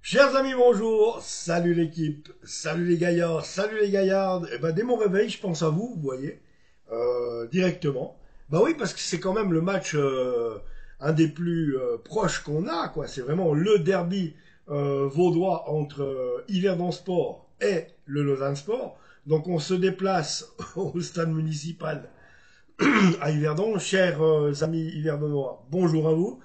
Chers amis, bonjour, salut l'équipe, salut les gaillards, salut les gaillardes. Et ben dès mon réveil, je pense à vous, vous voyez, directement. Bah oui, parce que c'est quand même le match un des plus proches qu'on a, quoi. C'est vraiment le derby vaudois entre Yverdon Sport et le Lausanne Sport. Donc on se déplace au stade municipal à Yverdon. Chers amis yverdonois, bonjour à vous.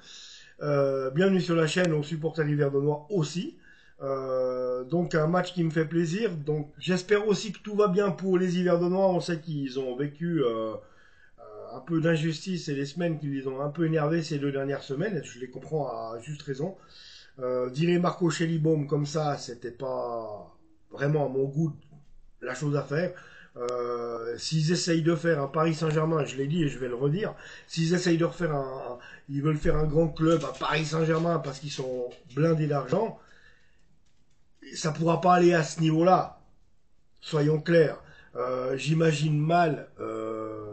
Bienvenue sur la chaîne aux supporters yverdonois aussi. Donc un match qui me fait plaisir. Donc j'espère aussi que tout va bien pour les Yverdonois. On sait qu'ils ont vécu un peu d'injustice et les semaines qui les ont un peu énervés ces 2 dernières semaines. Et je les comprends à juste raison. Virer Marco Schellibaum comme ça, c'était pas vraiment à mon goût la chose à faire. S'ils essayent de faire un Paris Saint-Germain, je l'ai dit et je vais le redire, s'ils essayent de refaire ils veulent faire un grand club à Paris Saint-Germain parce qu'ils sont blindés d'argent, ça pourra pas aller à ce niveau-là. Soyons clairs. J'imagine mal,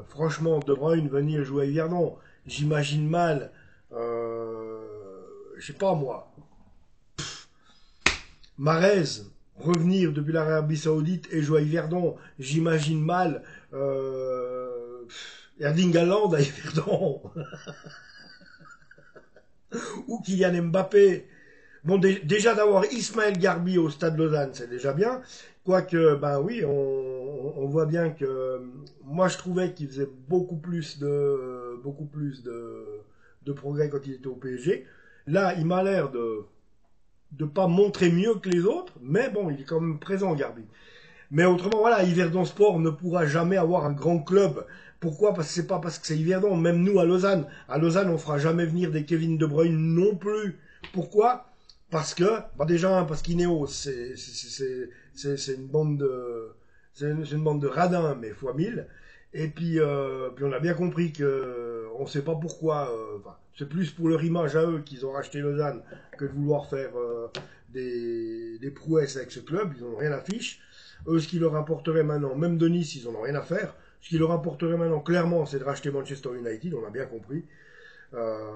franchement, De Bruyne venir jouer à Yverdon. J'imagine mal, je sais pas moi, Marez revenir depuis l'Arabie Saoudite et jouer à Yverdon. J'imagine mal Erling Haaland à Yverdon ou Kylian Mbappé. Bon, déjà d'avoir Ismaël Garbi au Stade Lausanne, c'est déjà bien. Quoique, ben oui, on voit bien que moi je trouvais qu'il faisait beaucoup plus de progrès quand il était au PSG. Là, il m'a l'air de pas montrer mieux que les autres, mais bon, il est quand même présent, Garbi. Mais autrement, voilà, Yverdon Sport ne pourra jamais avoir un grand club. Pourquoi? Parce que c'est pas parce que c'est Yverdon. Même nous, à Lausanne, on fera jamais venir des Kevin De Bruyne non plus. Pourquoi? Parce que, bah déjà, parce qu'Ineos, c'est une bande de, c'est une bande de radins, mais fois 1000. Et puis on a bien compris que, on sait pas pourquoi, enfin, c'est plus pour leur image à eux qu'ils ont racheté Lausanne que de vouloir faire des prouesses avec ce club. Ils n'ont rien à fiche. Eux, ce qui leur importerait maintenant, même de Nice, ils n'en ont rien à faire. Ce qui leur importerait maintenant, clairement, c'est de racheter Manchester United, on a bien compris. Euh,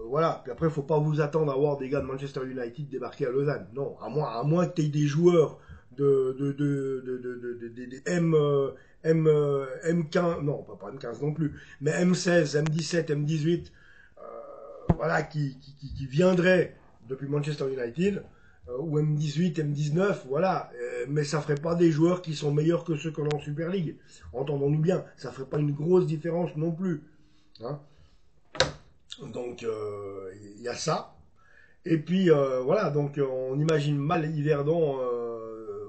voilà. Puis après, il ne faut pas vous attendre à voir des gars de Manchester United débarquer à Lausanne. Non, à moins que tu aies des joueurs de M15, non, pas M15 non plus, mais M16, M17, M18, voilà, qui viendraient depuis Manchester United, ou M18, M19, voilà. Mais ça ferait pas des joueurs qui sont meilleurs que ceux qu'on a en Super League. Entendons-nous bien, ça ferait pas une grosse différence non plus. Hein. Donc, il y a ça. Et puis, voilà, donc on imagine mal Yverdon,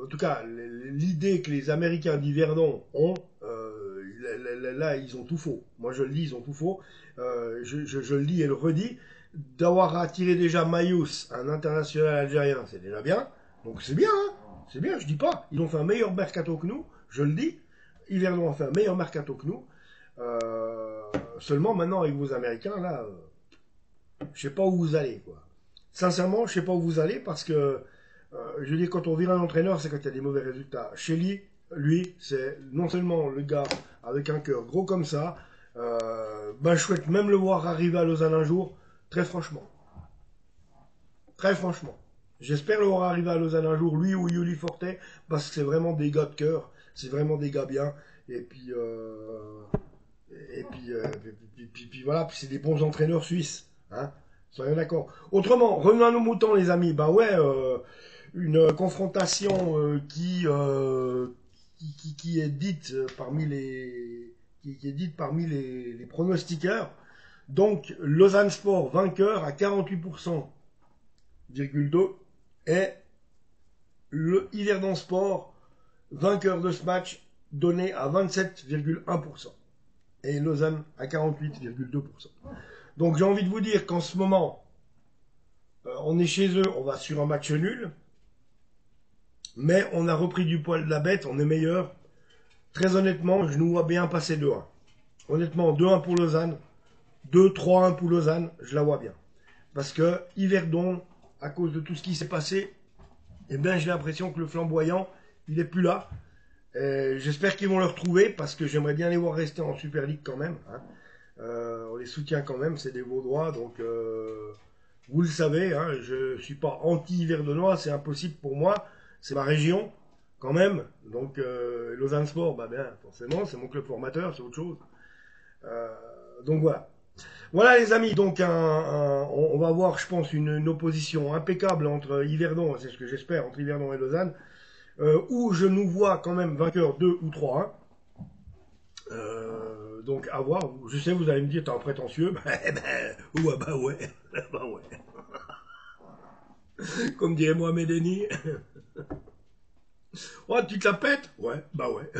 en tout cas, l'idée que les Américains d'Yverdon ont, là, ils ont tout faux. Moi, je le dis, ils ont tout faux. Je le dis et le redis. D'avoir attiré déjà Mayous, un international algérien, c'est déjà bien. Donc c'est bien, hein. C'est bien, je dis pas. Ils ont fait un meilleur mercato que nous, je le dis. Yverdon a fait un meilleur mercato que nous. Euh, Seulement maintenant avec vos Américains, là, je sais pas où vous allez, quoi. Sincèrement, je sais pas où vous allez parce que, je dis, quand on vire un entraîneur, c'est quand il y a des mauvais résultats. Shelly, lui, c'est non seulement le gars avec un cœur gros comme ça, ben je souhaite même le voir arriver à Lausanne un jour, très franchement. Très franchement. J'espère le voir arriver à Lausanne un jour, lui ou Yuli Forte, parce que c'est vraiment des gars de cœur, c'est vraiment des gars bien. Et puis, puis voilà, puis c'est des bons entraîneurs suisses. Hein. Soyons d'accord. Autrement, revenons à nos moutons, les amis. Bah ouais, une confrontation qui est dite parmi qui est dite parmi les pronostiqueurs. Donc, Lausanne Sport vainqueur à 48,2% et le Yverdon Sport vainqueur de ce match donné à 27,1% et Lausanne à 48,2%. Donc j'ai envie de vous dire qu'en ce moment, on est chez eux, on va sur un match nul, mais on a repris du poil de la bête, on est meilleur. Très honnêtement, je nous vois bien passer 2-1. Honnêtement, 2-1 pour Lausanne, 2-3-1 pour Lausanne, je la vois bien. Parce que Yverdon, à cause de tout ce qui s'est passé, eh bien j'ai l'impression que le flamboyant, il est plus là. J'espère qu'ils vont le retrouver parce que j'aimerais bien les voir rester en Super League quand même. Hein. On les soutient quand même, c'est des Vaudois, donc Vous le savez, hein, je suis pas anti-Yverdenois, c'est impossible pour moi. C'est ma région, quand même. Donc, Lausanne Sport, bah bien, forcément, c'est mon club formateur, c'est autre chose. Euh, donc voilà. Voilà les amis, donc on va avoir, je pense, une opposition impeccable entre Yverdon, c'est ce que j'espère, entre Yverdon et Lausanne, où je nous vois quand même vainqueur 2 ou 3-1. Donc à voir, je sais, vous allez me dire, t'es un prétentieux, ouais, bah ouais, bah ouais. Comme dirait Mohamed Eni, oh, tu te la pètes? Ouais, bah ouais.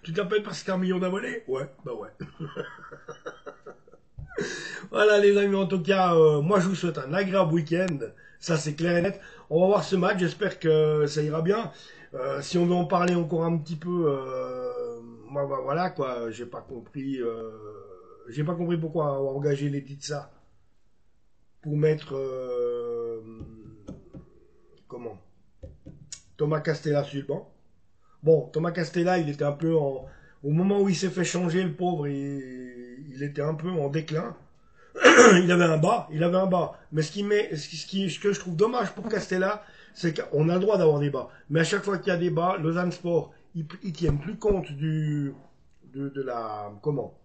Tu te la pètes parce que t'as un million d'abonnés? Ouais, bah ouais. Voilà les amis, en tout cas, moi je vous souhaite un agréable week-end, ça c'est clair et net. On va voir ce match, j'espère que ça ira bien. Si on veut en parler encore un petit peu, moi bah, voilà quoi, j'ai pas compris pourquoi engager les Titsa pour mettre comment Thomas Castella sur le banc. Bon, Thomas Castella, il était un peu au moment où il s'est fait changer, le pauvre, il était un peu en déclin. Il avait un bas, il avait un bas. Mais ce que je trouve dommage pour Castella, c'est qu'on a le droit d'avoir des bas. Mais à chaque fois qu'il y a des bas, Lausanne Sport, ils tiennent plus compte de la, comment,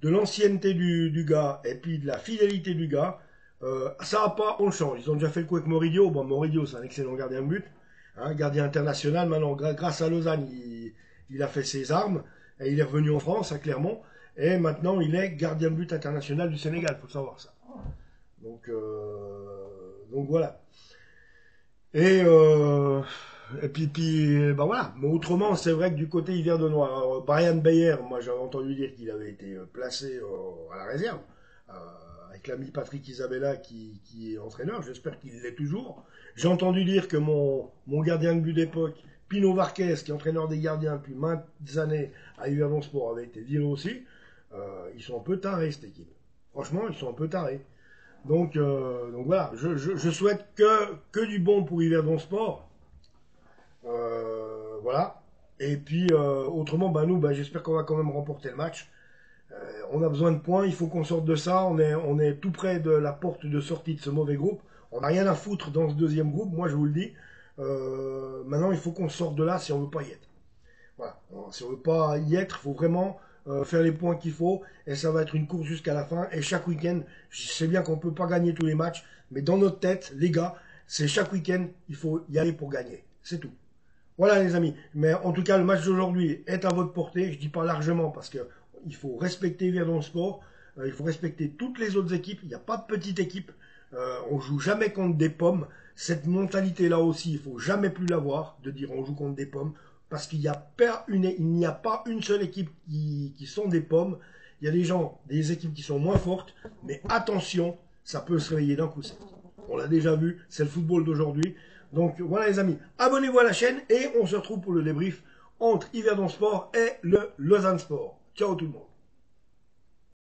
de l'ancienneté du gars et puis de la fidélité du gars. Ça va pas, on le change. Ils ont déjà fait le coup avec Moridio. Bon, Moridio, c'est un excellent gardien de but, hein, gardien international. Maintenant, grâce à Lausanne, il a fait ses armes et il est revenu en France, à Clermont. Et maintenant, il est gardien de but international du Sénégal, faut savoir ça. Donc voilà. Et, euh, et puis, bah voilà. Mais autrement, c'est vrai que du côté Yverdenois, alors, Brian Bayer, moi j'avais entendu dire qu'il avait été placé à la réserve, euh, avec l'ami Patrick Isabella qui est entraîneur. J'espère qu'il l'est toujours. J'ai entendu dire que mon gardien de but d'époque, Pino Varquez, qui est entraîneur des gardiens depuis maintes années à Yverdon Sport, avait été viré aussi. Ils sont un peu tarés, cette équipe. Franchement, ils sont un peu tarés. Donc voilà, je souhaite que du bon pour Yverdon Sport. Voilà. Et puis, autrement, bah, nous, bah, j'espère qu'on va quand même remporter le match. On a besoin de points, il faut qu'on sorte de ça. On est tout près de la porte de sortie de ce mauvais groupe. On n'a rien à foutre dans ce deuxième groupe, moi je vous le dis. Maintenant, il faut qu'on sorte de là si on veut pas y être. Voilà. Alors, si on veut pas y être, il faut vraiment faire les points qu'il faut. Et ça va être une course jusqu'à la fin. Et chaque week-end, je sais bien qu'on ne peut pas gagner tous les matchs. Mais dans notre tête, les gars, c'est chaque week-end, il faut y aller pour gagner. C'est tout. Voilà les amis. Mais en tout cas, le match d'aujourd'hui est à votre portée. Je dis pas largement parce que il faut respecter Verdon Sport. Il faut respecter toutes les autres équipes. Il n'y a pas de petite équipe. On joue jamais contre des pommes. Cette mentalité-là aussi, il faut jamais plus l'avoir, de dire on joue contre des pommes. Parce qu'il n'y a pas une seule équipe qui sont des pommes. Il y a des équipes qui sont moins fortes. Mais attention, ça peut se réveiller d'un coup sec. On l'a déjà vu, c'est le football d'aujourd'hui. Donc voilà les amis, abonnez-vous à la chaîne et on se retrouve pour le débrief entre Yverdon Sport et le Lausanne Sport. Ciao tout le monde.